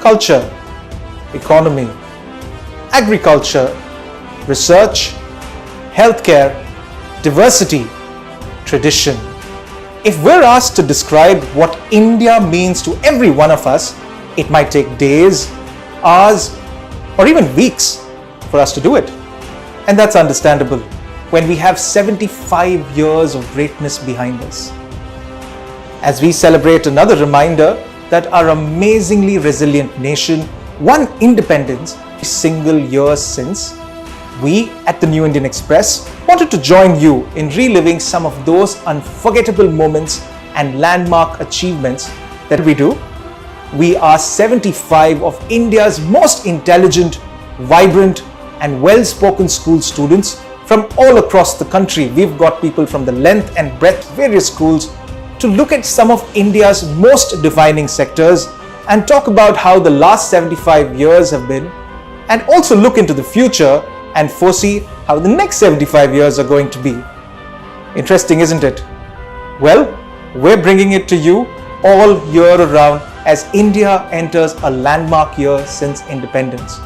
culture, economy, agriculture, research, healthcare, diversity, tradition. If we're asked to describe what India means to every one of us, it might take days, hours, or even weeks for us to do it. And that's understandable when we have 75 years of greatness behind us. As we celebrate another reminder that our amazingly resilient nation won independence a single year since, we at the New Indian Express wanted to join you in reliving some of those unforgettable moments and landmark achievements that we do. We are 75 of India's most intelligent, vibrant, and well-spoken school students from all across the country. We've got people from the length and breadth of various schools to look at some of India's most defining sectors and talk about how the last 75 years have been, and also look into the future and foresee how the next 75 years are going to be. Interesting, isn't it? Well, we're bringing it to you all year around as India enters a landmark year since independence.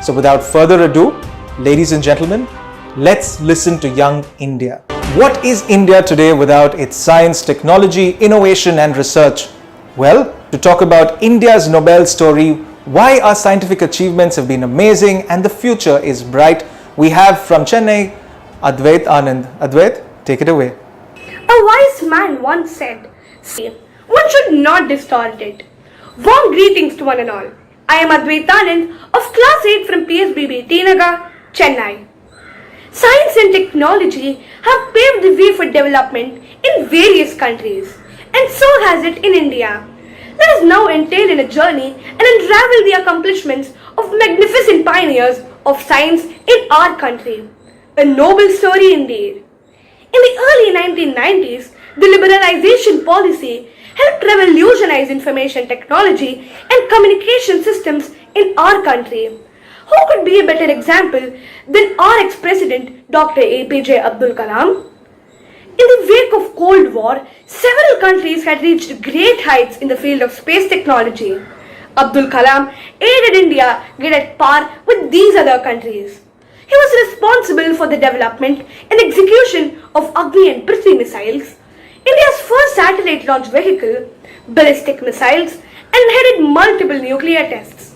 So without further ado, ladies and gentlemen, let's listen to young India. What is India today without its science, technology, innovation and research? Well, to talk about India's Nobel story, why our scientific achievements have been amazing and the future is bright, we have from Chennai, Advait Anand. Advait, take it away. A wise man once said, one should not distort it. Warm greetings to one and all. I am Advait Anand of Class 8 from PSBB, T Nagar, Chennai. Science and technology have paved the way for development in various countries, and so has it in India. Let us now entail in a journey and unravel the accomplishments of magnificent pioneers of science in our country. A noble story indeed. In the early 1990s, the liberalization policy helped revolutionize information technology and communication systems in our country. Who could be a better example than our ex-president Dr. APJ Abdul Kalam? In the wake of Cold War, several countries had reached great heights in the field of space technology. Abdul Kalam aided India get at par with these other countries. He was responsible for the development and execution of Agni and Prithvi missiles, India's first satellite launch vehicle, ballistic missiles, and headed multiple nuclear tests.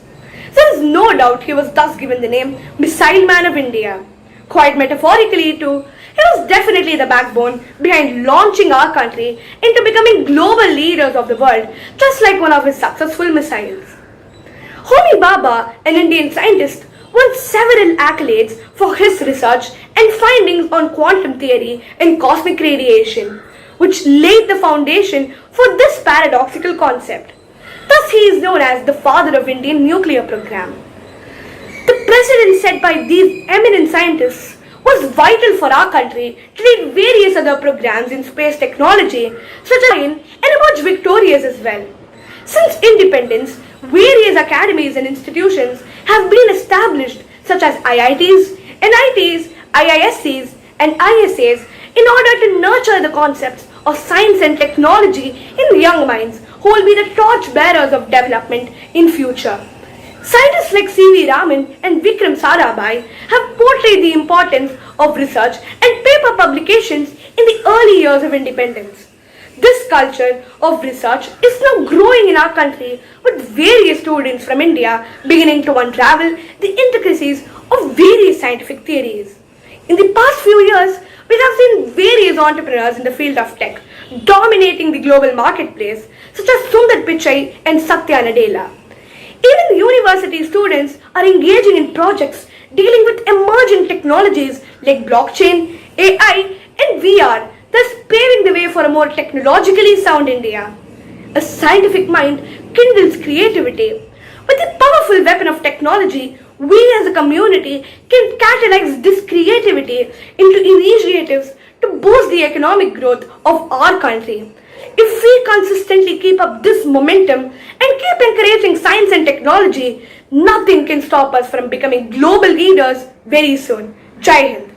There is no doubt he was thus given the name Missile Man of India. Quite metaphorically too, he was definitely the backbone behind launching our country into becoming global leaders of the world, just like one of his successful missiles. Homi Bhabha, an Indian scientist, won several accolades for his research and findings on quantum theory and cosmic radiation, which laid the foundation for this paradoxical concept. Thus he is known as the father of Indian nuclear program. The precedent set by these eminent scientists was vital for our country to lead various other programs in space technology, such as and emerge victorious as well. Since independence, various academies and institutions have been established, such as IITs, NITs, IISCs, and ISAs, in order to nurture the concepts of science and technology in young minds who will be the torch bearers of development in future. Scientists like C.V. Raman and Vikram Sarabhai have portrayed the importance of research and paper publications in the early years of independence. This culture of research is now growing in our country, with various students from India beginning to unravel the intricacies of various scientific theories. In the past few years, we have seen various entrepreneurs in the field of tech dominating the global marketplace, such as Sundar Pichai and Satya Nadella. Even university students are engaging in projects dealing with emerging technologies like blockchain, AI, and VR, thus paving the way for a more technologically sound India. A scientific mind kindles creativity. With the powerful weapon of technology, we as a community can catalyze this creativity into initiatives to boost the economic growth of our country. If we consistently keep up this momentum and keep encouraging science and technology, nothing can stop us from becoming global leaders very soon. Jai Hind.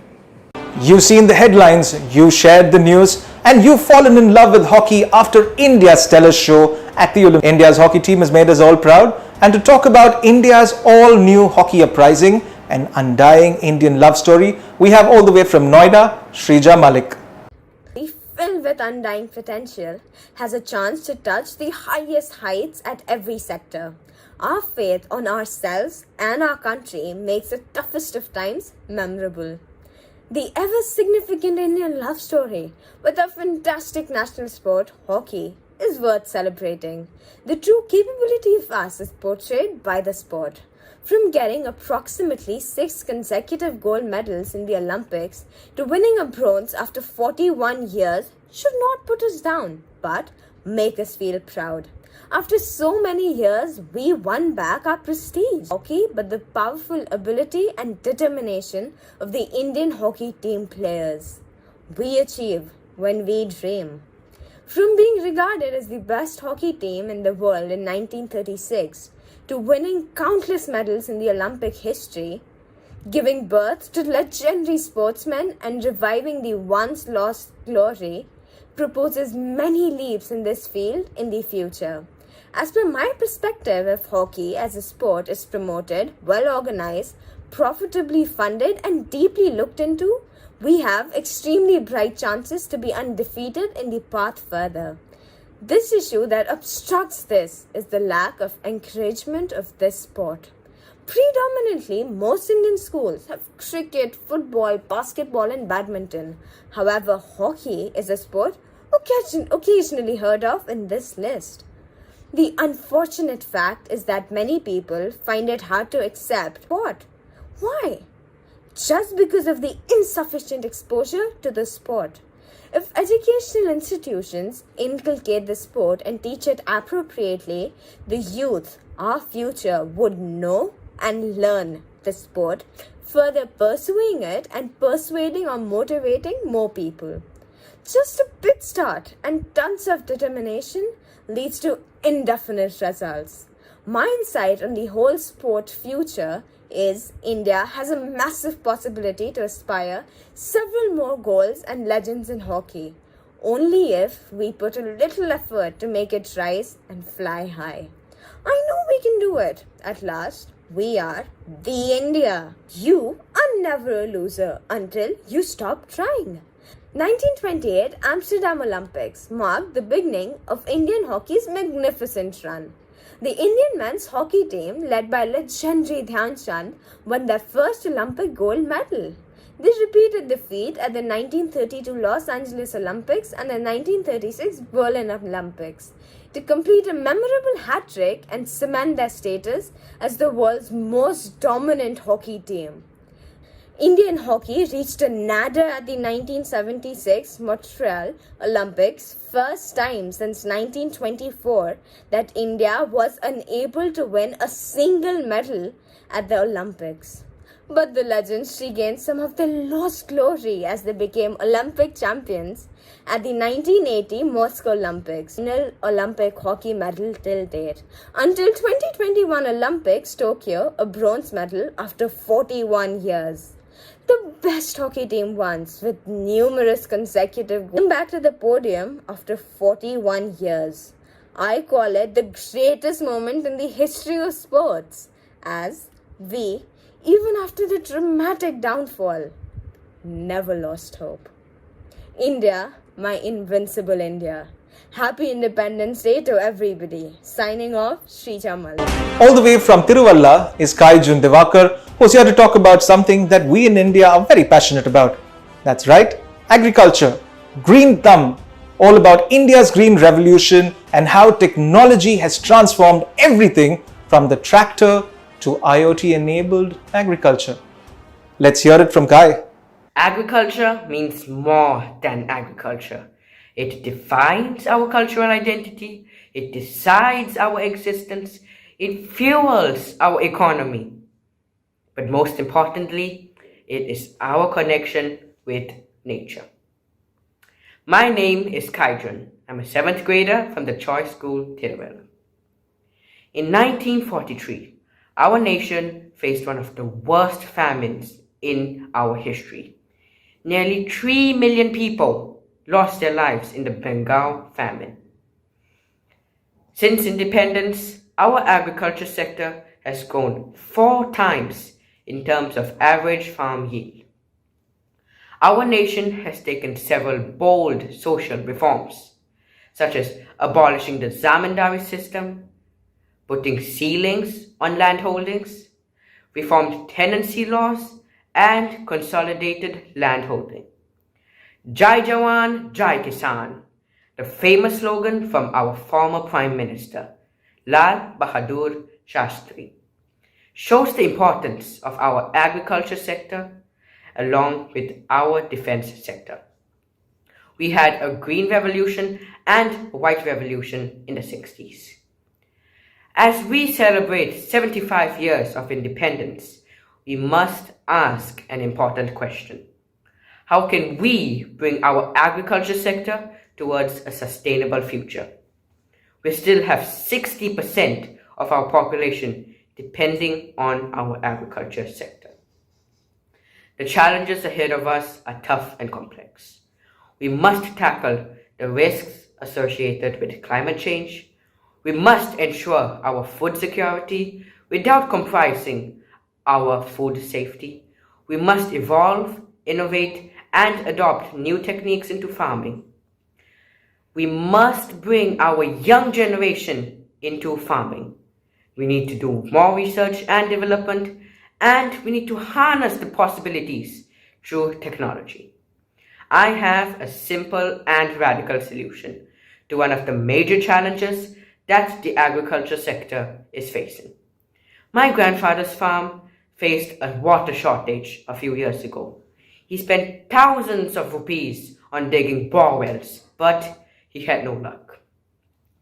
You've seen the headlines, you shared the news. and you've fallen in love with hockey after India's stellar show at the Olympics. India's hockey team has made us all proud, and to talk about India's all-new hockey uprising, an undying Indian love story, we have all the way from Noida, Shrija Malik. Filled with undying potential, has a chance to touch the highest heights at every sector. Our faith on ourselves and our country makes the toughest of times memorable. The ever significant Indian love story with a fantastic national sport, hockey, is worth celebrating. The true capability of us is portrayed by the sport. From getting approximately 6 consecutive gold medals in the Olympics to winning a bronze after 41 years should not put us down, but make us feel proud. After so many years, we won back our prestige. Hockey, but the powerful ability and determination of the Indian hockey team players. We achieve when we dream. From being regarded as the best hockey team in the world in 1936 to winning countless medals in the Olympic history, giving birth to legendary sportsmen and reviving the once lost glory, proposes many leaps in this field in the future. As per my perspective, if hockey as a sport is promoted, well organized, profitably funded and deeply looked into, we have extremely bright chances to be undefeated in the path further. This issue that obstructs this is the lack of encouragement of this sport. Predominantly, most Indian schools have cricket, football, basketball and badminton. However, hockey is a sport occasionally heard of in this list. The unfortunate fact is that many people find it hard to accept sport. Why? Just because of the insufficient exposure to the sport. If educational institutions inculcate the sport and teach it appropriately, the youth, our future, would know and learn the sport, further pursuing it and persuading or motivating more people. Just a bit start and tons of determination leads to indefinite results. My insight on the whole sport future is India has a massive possibility to aspire several more goals and legends in hockey, only if we put a little effort to make it rise and fly high. I know we can do it. At last, we are the India. You are never a loser until you stop trying. 1928 Amsterdam Olympics marked the beginning of Indian hockey's magnificent run. The Indian men's hockey team, led by legendary Dhyan Chand, won their first Olympic gold medal. They repeated the feat at the 1932 Los Angeles Olympics and the 1936 Berlin Olympics to complete a memorable hat-trick and cement their status as the world's most dominant hockey team. Indian hockey reached a nadir at the 1976 Montreal Olympics, first time since 1924 that India was unable to win a single medal at the Olympics. But the legends regained some of their lost glory as they became Olympic champions at the 1980 Moscow Olympics, final Olympic hockey medal till date. Until 2021 Olympics Tokyo, a bronze medal after 41 years. The best hockey team once, with numerous consecutive goals, came back to the podium after 41 years. I call it the greatest moment in the history of sports, as we, even after the dramatic downfall, never lost hope. India, my invincible India. Happy Independence Day to everybody. Signing off, Shrija Malik. All the way from Tiruvalla is Kaijun Devakar, who's here to talk about something that we in India are very passionate about. That's right, agriculture, green thumb, all about India's green revolution and how technology has transformed everything from the tractor to IoT-enabled agriculture. Let's hear it from Kai. Agriculture means more than agriculture. It defines our cultural identity, it decides our existence, it fuels our economy. But most importantly, it is our connection with nature. My name is Kaijun. I'm a 7th grader from the Choice School, Tiruvalla. In 1943, our nation faced one of the worst famines in our history. Nearly 3 million people lost their lives in the Bengal famine. Since independence, our agriculture sector has grown 4 times in terms of average farm yield. Our nation has taken several bold social reforms, such as abolishing the zamindari system, putting ceilings on land holdings, reformed tenancy laws, and consolidated landholding. Jai Jawan, Jai Kisan, the famous slogan from our former Prime Minister, Lal Bahadur Shastri, shows the importance of our agriculture sector along with our defense sector. We had a green revolution and a white revolution in the 60s. As we celebrate 75 years of independence, we must ask an important question. How can we bring our agriculture sector towards a sustainable future? We still have 60% of our population depending on our agriculture sector. The challenges ahead of us are tough and complex. We must tackle the risks associated with climate change. We must ensure our food security without compromising our food safety. We must evolve, innovate, and adopt new techniques into farming. We must bring our young generation into farming. We need to do more research and development, and we need to harness the possibilities through technology. I have a simple and radical solution to one of the major challenges that the agriculture sector is facing. My grandfather's farm faced a water shortage a few years ago. He spent thousands of rupees on digging bore wells, but he had no luck.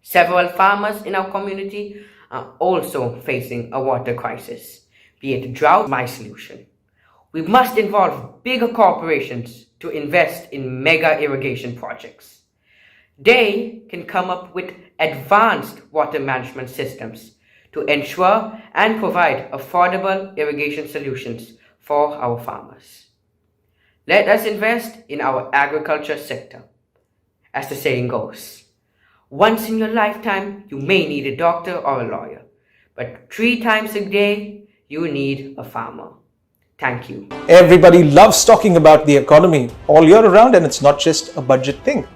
Several farmers in our community are also facing a water crisis, be it drought. My solution. We must involve bigger corporations to invest in mega irrigation projects. They can come up with advanced water management systems to ensure and provide affordable irrigation solutions for our farmers. Let us invest in our agriculture sector. As the saying goes, once in your lifetime you may need a doctor or a lawyer, but 3 times a day you need a farmer. Thank you. Everybody loves talking about the economy all year around, and it's not just a budget thing.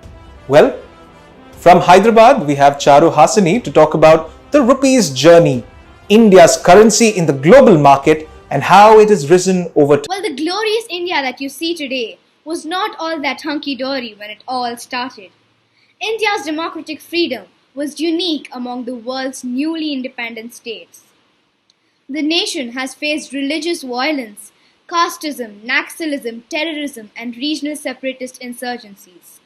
Well, from Hyderabad, we have Charu Hasani to talk about the rupee's journey, India's currency in the global market, and how it has risen over time. Well, the glorious India that you see today was not all that hunky-dory when it all started. India's democratic freedom was unique among the world's newly independent states. The nation has faced religious violence, casteism, Naxalism, terrorism, and regional separatist insurgencies.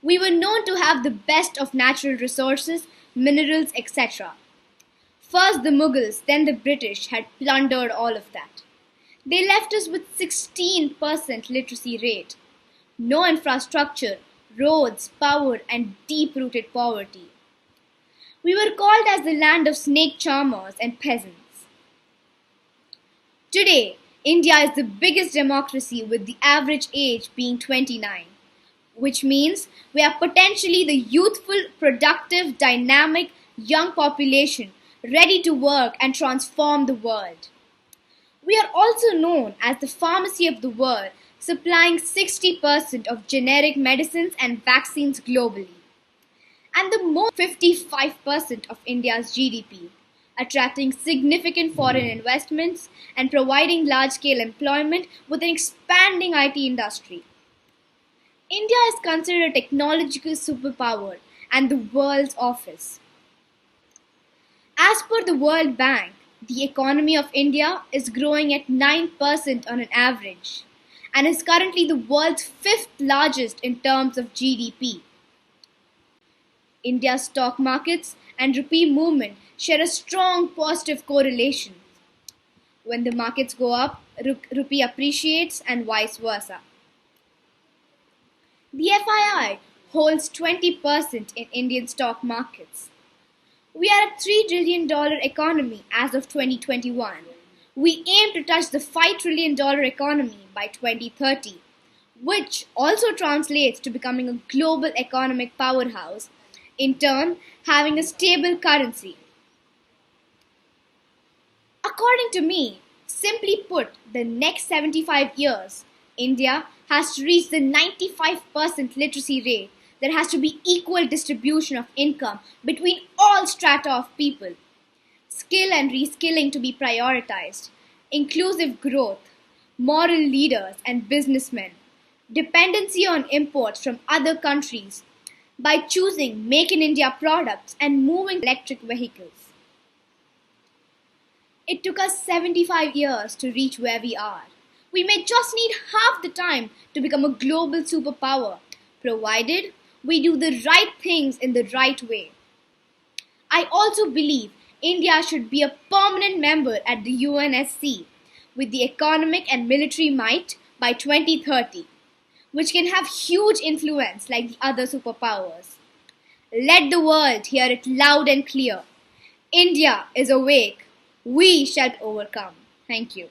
We were known to have the best of natural resources, minerals, etc. First the Mughals, then the British had plundered all of that. They left us with 16% literacy rate, no infrastructure, roads, power, and deep-rooted poverty. We were called as the land of snake charmers and peasants. Today, India is the biggest democracy with the average age being 29, which means we are potentially the youthful, productive, dynamic, young population ready to work and transform the world. We are also known as the pharmacy of the world, supplying 60% of generic medicines and vaccines globally, and the most 55% of India's GDP, attracting significant foreign investments and providing large-scale employment with an expanding IT industry. India is considered a technological superpower and the world's office. As per the World Bank, the economy of India is growing at 9% on an average and is currently the world's 5th largest in terms of GDP. India's stock markets and rupee movement share a strong positive correlation. When the markets go up, rupee appreciates and vice versa. The FII holds 20% in Indian stock markets. We are a $3 trillion economy as of 2021. We aim to touch the $5 trillion economy by 2030, which also translates to becoming a global economic powerhouse, in turn, having a stable currency. According to me, simply put, the next 75 years, India has to reach the 95% literacy rate. There has to be equal distribution of income between all strata of people. Skill and reskilling to be prioritized. Inclusive growth. Moral leaders and businessmen. Dependency on imports from other countries by choosing Make in India products and moving electric vehicles. It took us 75 years to reach where we are. We may just need half the time to become a global superpower, provided we do the right things in the right way. I also believe India should be a permanent member at the UNSC with the economic and military might by 2030, which can have huge influence like the other superpowers. Let the world hear it loud and clear. India is awake. We shall overcome. Thank you.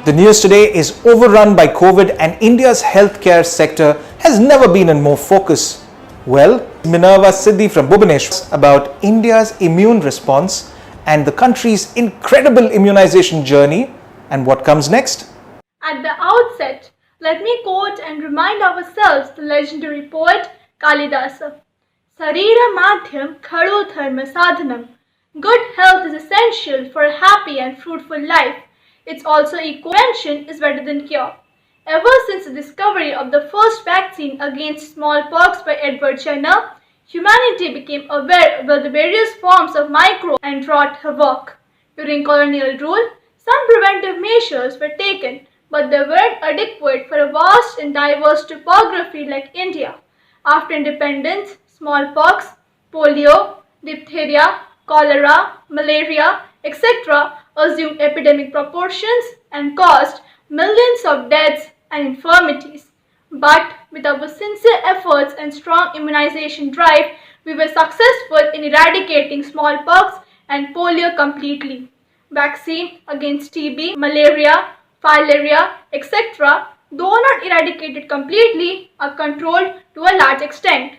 The news today is overrun by COVID and India's healthcare sector has never been in more focus. Well, Minerva Siddhi from Bhubaneswar about India's immune response and the country's incredible immunization journey and what comes next. At the outset, let me quote and remind ourselves the legendary poet Kalidasa. Sarira madhyam khado dharma sadhanam. Good health is essential for a happy and fruitful life. It's also equal prevention is better than cure. Ever since the discovery of the first vaccine against smallpox by Edward Jenner, humanity became aware of the various forms of microbes and wrought havoc. During colonial rule, some preventive measures were taken, but they weren't adequate for a vast and diverse topography like India. After independence, smallpox, polio, diphtheria, cholera, malaria, etc. assumed epidemic proportions and caused millions of deaths and infirmities. But with our sincere efforts and strong immunization drive, we were successful in eradicating smallpox and polio completely. Vaccine against TB, malaria, filaria, etc., though not eradicated completely, are controlled to a large extent.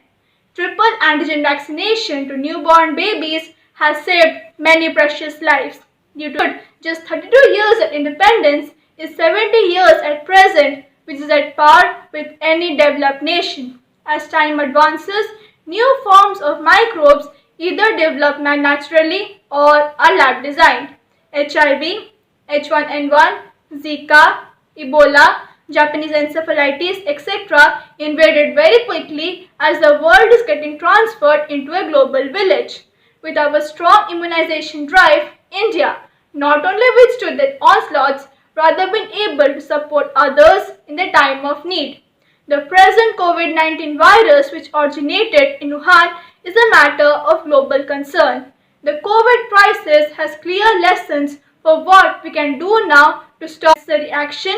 Triple antigen vaccination to newborn babies has saved many precious lives. Due to just 32 years at independence is 70 years at present, which is at par with any developed nation. As time advances, new forms of microbes either develop naturally or are lab designed. HIV, H1N1, Zika, Ebola, Japanese encephalitis, etc. invaded very quickly as the world is getting transferred into a global village. With our strong immunization drive, India not only withstood the onslaughts, rather been able to support others in the time of need. The present COVID-19 virus, which originated in Wuhan, is a matter of global concern. The COVID crisis has clear lessons for what we can do now to stop necessary action.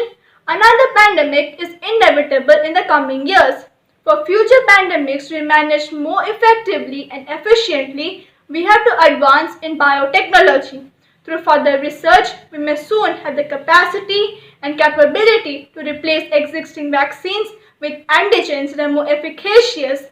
Another pandemic is inevitable in the coming years. For future pandemics to be managed more effectively and efficiently, we have to advance in biotechnology. Through further research, we may soon have the capacity and capability to replace existing vaccines with antigens that are more efficacious,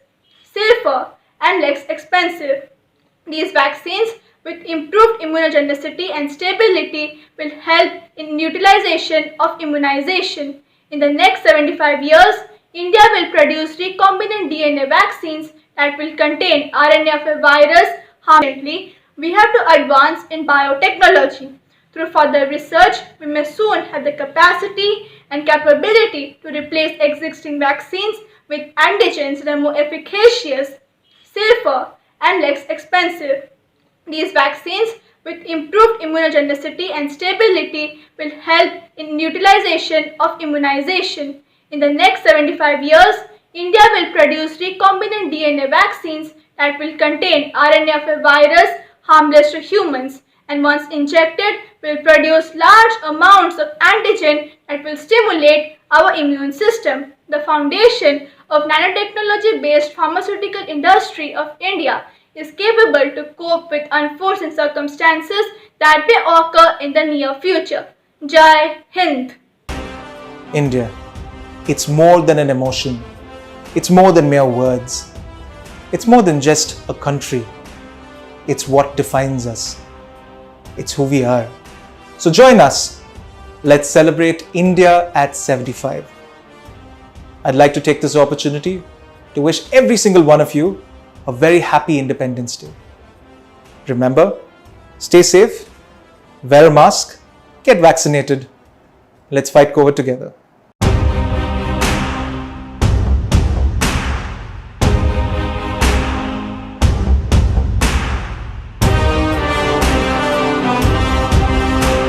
safer, and less expensive. These vaccines, with improved immunogenicity and stability, will help in utilization of immunization. In the next 75 years, India will produce recombinant DNA vaccines that will contain RNA of a virus harmlessly. We have to advance in biotechnology. Through further research, we may soon have the capacity and capability to replace existing vaccines with antigens that are more efficacious, safer, and less expensive. These vaccines, with improved immunogenicity and stability, will help in utilization of immunization. In the next 75 years, India will produce recombinant DNA vaccines that will contain RNA of a virus harmless to humans, and once injected will produce large amounts of antigen that will stimulate our immune system. The foundation of nanotechnology based pharmaceutical industry of India is capable to cope with unforeseen circumstances that may occur in the near future. Jai Hind. India, It's more than an emotion. It's more than mere words. It's more than just a country. It's what defines us. It's who we are. So join us. Let's celebrate India at 75. I'd like to take this opportunity to wish every single one of you a very happy Independence Day. Remember, stay safe, wear a mask, get vaccinated. Let's fight COVID together.